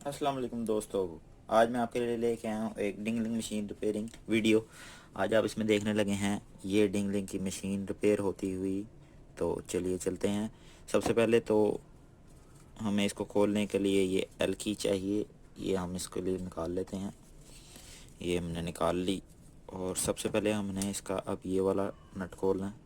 अस्सलाम वालेकुम दोस्तों। आज मैं आपके लिए लेके आया हूँ एक डिंगलिंग मशीन रिपेयरिंग वीडियो। आज आप इसमें देखने लगे हैं ये डिंगलिंग की मशीन रिपेयर होती हुई। तो चलिए चलते हैं। सबसे पहले तो हमें इसको खोलने के लिए ये एल की चाहिए। ये हम इसके लिए निकाल लेते हैं। ये हमने निकाल ली। और सबसे पहले हमने इसका अब ये वाला नट खोलना है।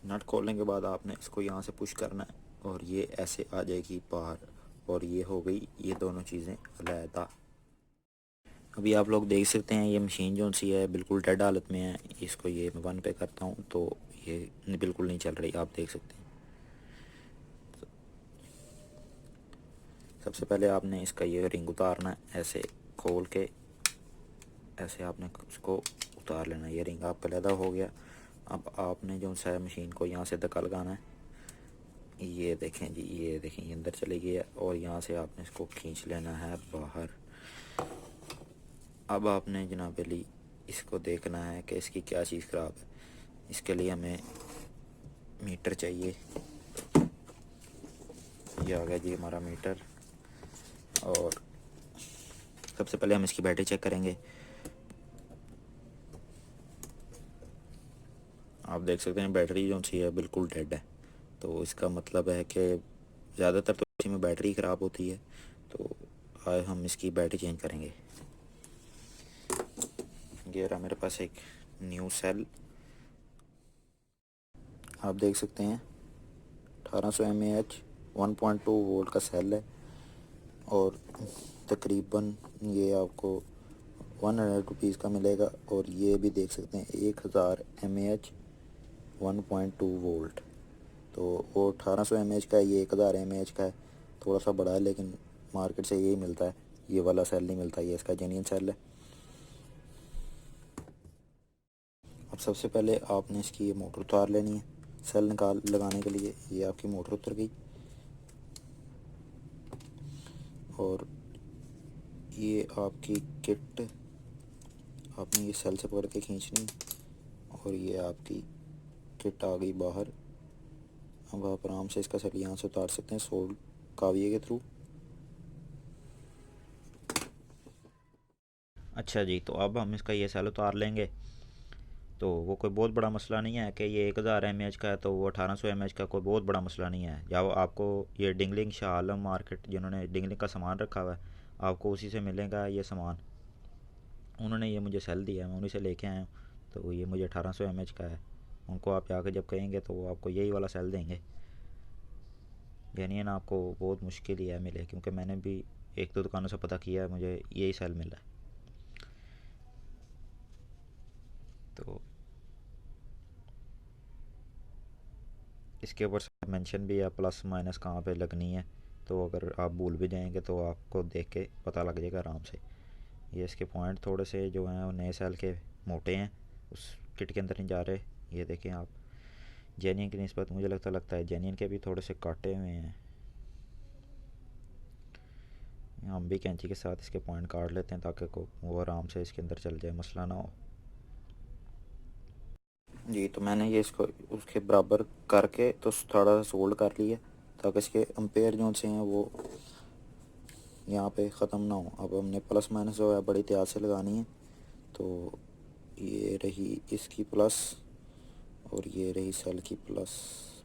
नट खोलने के बाद आपने इसको यहाँ से पुश करना है और ये ऐसे आ जाएगी बाहर। और ये हो गई ये दोनों चीज़ें अलहदा। अभी आप लोग देख सकते हैं ये मशीन जो सी है बिल्कुल डेड हालत में है। इसको ये मैं 1 पे करता हूँ तो ये बिल्कुल नहीं चल रही, आप देख सकते हैं। सबसे पहले आपने इसका ये रिंग उतारना है, ऐसे खोल के ऐसे आपने उसको उतार लेना। ये रिंग आपका लैदा हो गया। अब आपने जो सा मशीन को यहाँ से धक्का लगाना है। ये देखें जी, ये देखें ये अंदर चली गई है और यहाँ से आपने इसको खींच लेना है बाहर। अब आपने जनाब अली इसको देखना है कि इसकी क्या चीज़ ख़राब है। इसके लिए हमें मीटर चाहिए। ये आ गया जी हमारा मीटर। और सबसे पहले हम इसकी बैटरी चेक करेंगे। आप देख सकते हैं बैटरी जो सी है बिल्कुल डेड है। तो इसका मतलब है कि ज़्यादातर तो इसी में बैटरी ख़राब होती है। तो आज हम इसकी बैटरी चेंज करेंगे। ये रहा मेरे पास एक न्यू सेल। आप देख सकते हैं 1800 mAh 1.2 वोल्ट का सेल है। और तकरीबन ये आपको 100 रुपीज़ का मिलेगा। और ये भी देख सकते हैं 1000 mAh 1.2 वोल्ट। तो वो 1800 mAh का है, ये 1000 mAh का है। थोड़ा सा बड़ा है लेकिन मार्केट से यही मिलता है। ये वाला सेल नहीं मिलता, ये इसका जेन्युइन सेल है। अब सबसे पहले आपने इसकी ये मोटर उतार लेनी है सेल निकाल लगाने के लिए। ये आपकी मोटर उतर गई। और ये आपकी किट आपने ये सेल से पकड़ के खींचनी। और ये आपकी किट आ गई बाहर। अब आप आराम से इसका सेल यहाँ से उतार सकते हैं सोल्ड काविये के थ्रू। अच्छा जी, तो अब हम इसका ये सेल उतार लेंगे। तो वो कोई बहुत बड़ा मसला नहीं है कि ये 1000 mAh का है तो वो 1800 mAh का कोई बहुत बड़ा मसला नहीं है। जब आपको ये डिंगलिंग शाह आलम मार्केट जिन्होंने डिंगलिंग का सामान रखा हुआ है आपको उसी से मिलेगा ये सामान। उन्होंने ये मुझे सेल दिया है, मैं उन्हीं से लेके आया हूँ। तो ये मुझे 1800 mAh का है। उनको आप जाकर जब कहेंगे तो वो आपको यही वाला सेल देंगे। यानी ना आपको बहुत मुश्किल ही है मिले, क्योंकि मैंने भी एक दो दुकानों से पता किया है, मुझे यही सेल मिला है। तो इसके ऊपर मेंशन भी है प्लस माइनस कहाँ पे लगनी है। तो अगर आप भूल भी जाएंगे तो आपको देख के पता लग जाएगा आराम से। ये इसके पॉइंट थोड़े से जो हैं वो नए सेल के मोटे हैं, उस किट के अंदर नहीं जा रहे। ये देखें आप, जेन्यन की निस्बत मुझे लगता है जेन्यन के भी थोड़े से काटे हुए हैं। हम भी कैंची के साथ इसके पॉइंट काट लेते हैं ताकि को वो आराम से इसके अंदर चल जाए, मसला ना हो। जी, तो मैंने ये इसको उसके बराबर करके तो थोड़ा सा सोल्ड कर लिया ताकि इसके एम्पेयर जो से हैं वो यहाँ पे ख़त्म ना हो। अब हमने प्लस माइनस जो है बड़ी एहतियात से लगानी है। तो ये रही इसकी प्लस और ये रही सेल की प्लस।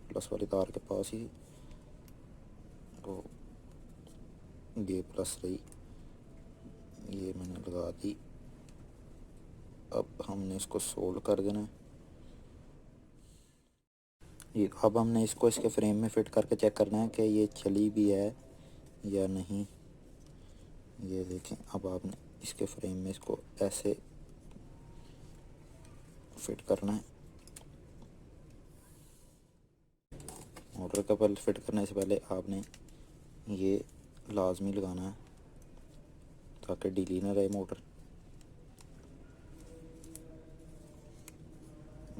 प्लस वाली तार के पास ही तो ये प्लस रही, ये मैंने लगा दी। अब हमने इसको सोल्ड कर देना है। ये अब हमने इसको इसके फ्रेम में फ़िट करके चेक करना है कि ये चली भी है या नहीं। ये देखें, अब आपने इसके फ्रेम में इसको ऐसे फिट करना है। मोटर का पल फिट करने से पहले आपने ये लाजमी लगाना है ताकि ढीली ना रहे मोटर।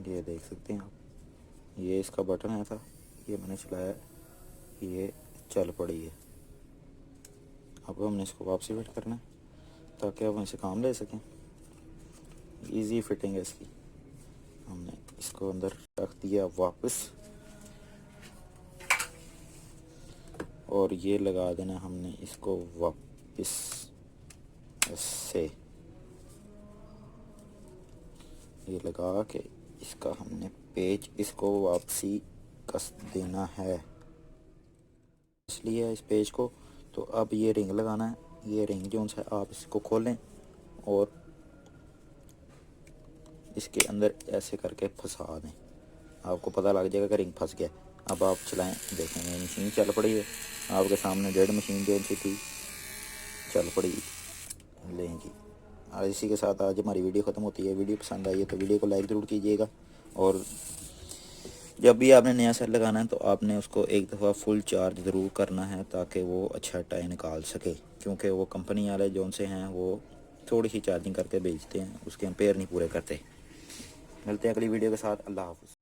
ये देख सकते हैं आप, ये इसका बटन है था, ये मैंने चलाया, ये चल पड़ी है। अब हमने इसको वापसी फिट करना है। ताकि आप इसे काम ले सकें। इजी फिटिंग है इसकी। हमने इसको अंदर रख दिया वापस, और ये लगा देना हमने इसको वापस ऐसे, ये लगा के इसका हमने पेज इसको वापसी कस देना है, इसलिए इस पेज को। तो अब ये रिंग लगाना है। ये रिंग जो है आप इसको खोलें और इसके अंदर ऐसे करके फंसा दें, आपको पता लग जाएगा कि रिंग फंस गया। अब आप चलाएं, देखेंगे मशीन चल पड़ी है आपके सामने। डेड मशीन जो सी थी चल पड़ी। लें जी, आज इसी के साथ आज हमारी वीडियो ख़त्म होती है। वीडियो पसंद आई है तो वीडियो को लाइक ज़रूर कीजिएगा, और जब भी आपने नया सेल लगाना है तो आपने उसको एक दफ़ा फुल चार्ज ज़रूर करना है, ताकि वो अच्छा टाइम निकाल सके, क्योंकि वो कंपनी वाले जो से हैं वो थोड़ी सी चार्जिंग करके बेचते हैं, उसके एम्पेयर नहीं पूरे करते। मिलते हैं अगली वीडियो के साथ। अल्लाह हाफ़िज़।